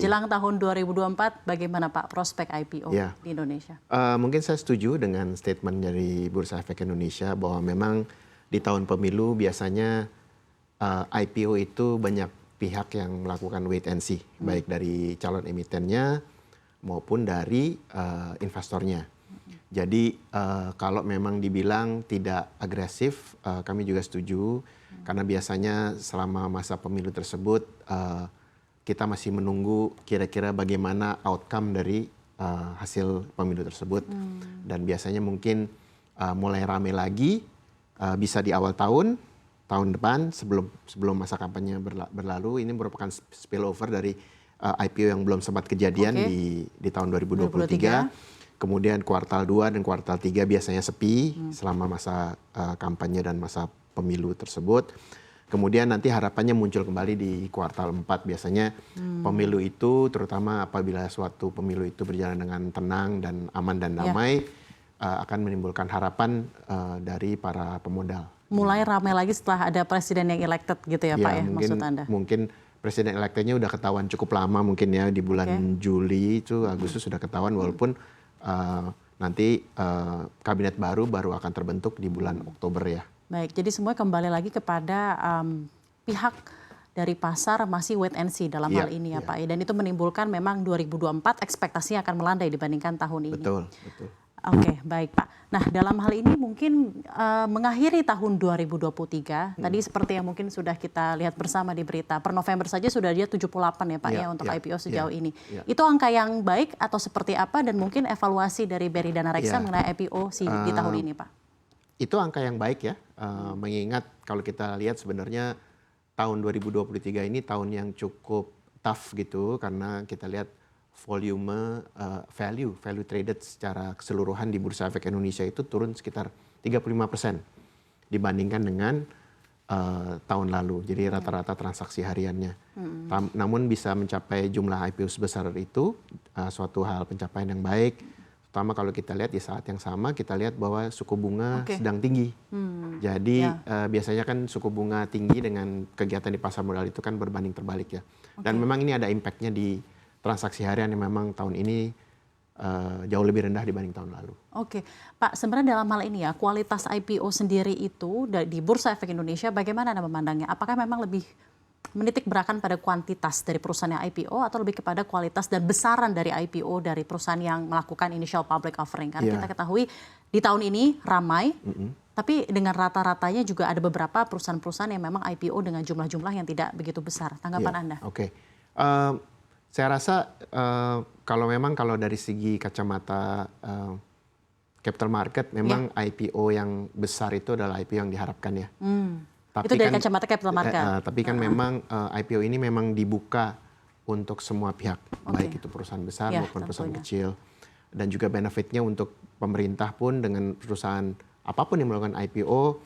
menjelang tahun 2024, bagaimana Pak prospek IPO di Indonesia? Mungkin saya setuju dengan statement dari Bursa Efek Indonesia bahwa memang di tahun pemilu biasanya IPO itu banyak pihak yang melakukan wait and see, baik dari calon emitennya maupun dari investornya. Jadi kalau memang dibilang tidak agresif, kami juga setuju, karena biasanya selama masa pemilu tersebut kita masih menunggu kira-kira bagaimana outcome dari hasil pemilu tersebut. Dan biasanya mungkin mulai rame lagi bisa di awal tahun depan sebelum masa kampanye berlalu. Ini merupakan spillover dari IPO yang belum sempat kejadian di tahun 2023. Kemudian kuartal 2 dan kuartal 3 biasanya sepi selama masa kampanye dan masa pemilu tersebut. Kemudian nanti harapannya muncul kembali di kuartal 4 biasanya. Pemilu itu terutama apabila suatu pemilu itu berjalan dengan tenang dan aman dan damai akan menimbulkan harapan dari para pemodal. Mulai ramai lagi setelah ada presiden yang elected gitu ya Pak ya, maksud Anda? Mungkin presiden electednya udah ketahuan cukup lama mungkin ya, di bulan Juli itu Agustus sudah ketahuan, walaupun nanti kabinet baru akan terbentuk di bulan Oktober ya. Baik, jadi semua kembali lagi kepada pihak dari pasar masih wait and see dalam hal ini ya Pak. Dan itu menimbulkan memang 2024 ekspektasinya akan melandai dibandingkan tahun ini. Betul. Oke, baik Pak. Nah, dalam hal ini mungkin mengakhiri tahun 2023, tadi seperti yang mungkin sudah kita lihat bersama di berita, per November saja sudah dia 78 ya Pak ya untuk IPO sejauh ini. Itu angka yang baik atau seperti apa, dan mungkin evaluasi dari BRI Danareksa mengenai IPO di tahun ini Pak? Itu angka yang baik ya, mengingat kalau kita lihat sebenarnya tahun 2023 ini tahun yang cukup tough gitu, karena kita lihat volume value traded secara keseluruhan di Bursa Efek Indonesia itu turun sekitar 35% dibandingkan dengan tahun lalu. Jadi rata-rata transaksi hariannya. Namun bisa mencapai jumlah IPO sebesar itu suatu hal pencapaian yang baik. Terutama kalau kita lihat di saat yang sama kita lihat bahwa suku bunga sedang tinggi. Jadi biasanya kan suku bunga tinggi dengan kegiatan di pasar modal itu kan berbanding terbalik ya. Dan memang ini ada impactnya di transaksi harian yang memang tahun ini jauh lebih rendah dibanding tahun lalu. Oke, Pak, sebenarnya dalam hal ini ya, kualitas IPO sendiri itu di Bursa Efek Indonesia bagaimana Anda memandangnya? Apakah memang lebih menitik beratkan pada kuantitas dari perusahaan yang IPO atau lebih kepada kualitas dan besaran dari IPO dari perusahaan yang melakukan initial public offering? Karena kita ketahui di tahun ini ramai, tapi dengan rata-ratanya juga ada beberapa perusahaan-perusahaan yang memang IPO dengan jumlah-jumlah yang tidak begitu besar. Tanggapan Anda? Oke. Saya rasa kalau dari segi kacamata capital market, memang IPO yang besar itu adalah IPO yang diharapkan ya. Tapi itu dari kacamata capital market. Tapi kan memang IPO ini memang dibuka untuk semua pihak, baik itu perusahaan besar maupun perusahaan kecil. Dan juga benefitnya untuk pemerintah pun dengan perusahaan apapun yang melakukan IPO,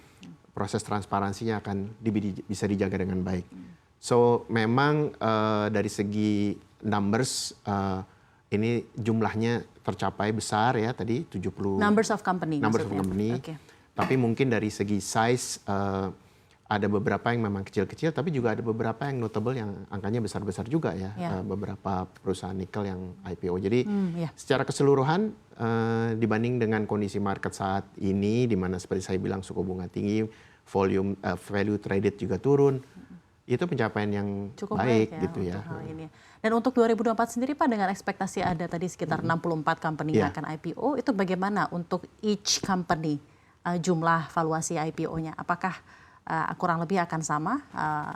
proses transparansinya akan bisa dijaga dengan baik. So memang dari segi numbers ini jumlahnya tercapai besar ya tadi 70 numbers of company. Tapi mungkin dari segi size ada beberapa yang memang kecil-kecil, tapi juga ada beberapa yang notable yang angkanya besar-besar juga ya. Beberapa perusahaan nikel yang IPO. Jadi secara keseluruhan dibanding dengan kondisi market saat ini, di mana seperti saya bilang suku bunga tinggi, volume value traded juga turun, itu pencapaian yang cukup baik ya, gitu ya. Dan untuk 2024 sendiri Pak, dengan ekspektasi ada tadi sekitar 64 company yang akan IPO, itu bagaimana untuk each company jumlah valuasi IPO-nya? Apakah kurang lebih akan sama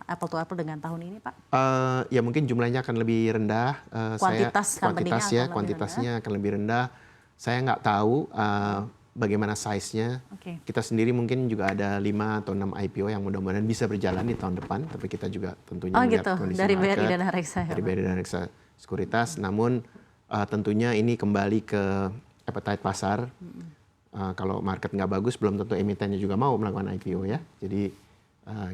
apple to apple dengan tahun ini Pak? Ya mungkin jumlahnya akan lebih rendah. Kuantitasnya akan lebih rendah. Saya nggak tahu bagaimana size-nya. Kita sendiri mungkin juga ada 5 atau 6 IPO yang mudah-mudahan bisa berjalan di tahun depan. Tapi kita juga tentunya melihat kondisi dari market. BRI Danareksa. Dari BRI Danareksa Sekuritas. Namun tentunya ini kembali ke appetite pasar. Kalau market nggak bagus, belum tentu emitennya juga mau melakukan IPO ya. Jadi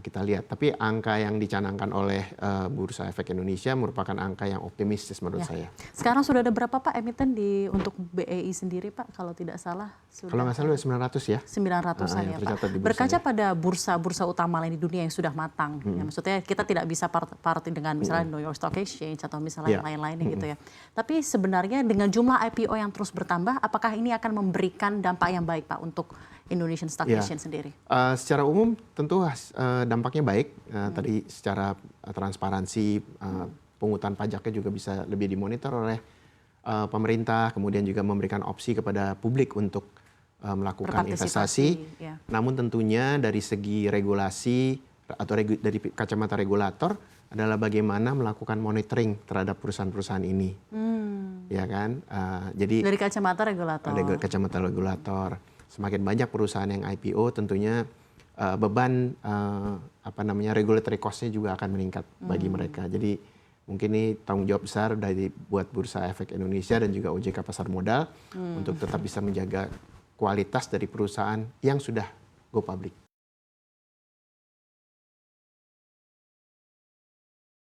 kita lihat. Tapi angka yang dicanangkan oleh Bursa Efek Indonesia merupakan angka yang optimistis menurut saya. Sekarang sudah ada berapa Pak emiten untuk BEI sendiri Pak? Kalau tidak salah sudah. Kalau nggak salah 900 ya. 900-an ya Pak. Berkaca pada bursa-bursa utama lain di dunia yang sudah matang. Ya, maksudnya kita tidak bisa party dengan misalnya New York Stock Exchange atau misalnya yang lain-lainnya gitu ya. Tapi sebenarnya dengan jumlah IPO yang terus bertambah, apakah ini akan memberikan dampak yang baik Pak untuk Indonesian Stock Exchange sendiri? Secara umum tentu dampaknya baik. Tadi secara transparansi, pungutan pajaknya juga bisa lebih dimonitor oleh pemerintah, kemudian juga memberikan opsi kepada publik untuk melakukan investasi. Namun tentunya dari segi regulasi atau dari kacamata regulator adalah bagaimana melakukan monitoring terhadap perusahaan-perusahaan ini, ya kan? Jadi dari kacamata regulator. Dari kacamata regulator, semakin banyak perusahaan yang IPO, tentunya beban regulatory cost-nya juga akan meningkat bagi mereka. Jadi mungkin ini tanggung jawab besar buat Bursa Efek Indonesia dan juga OJK Pasar Modal untuk tetap bisa menjaga kualitas dari perusahaan yang sudah go public.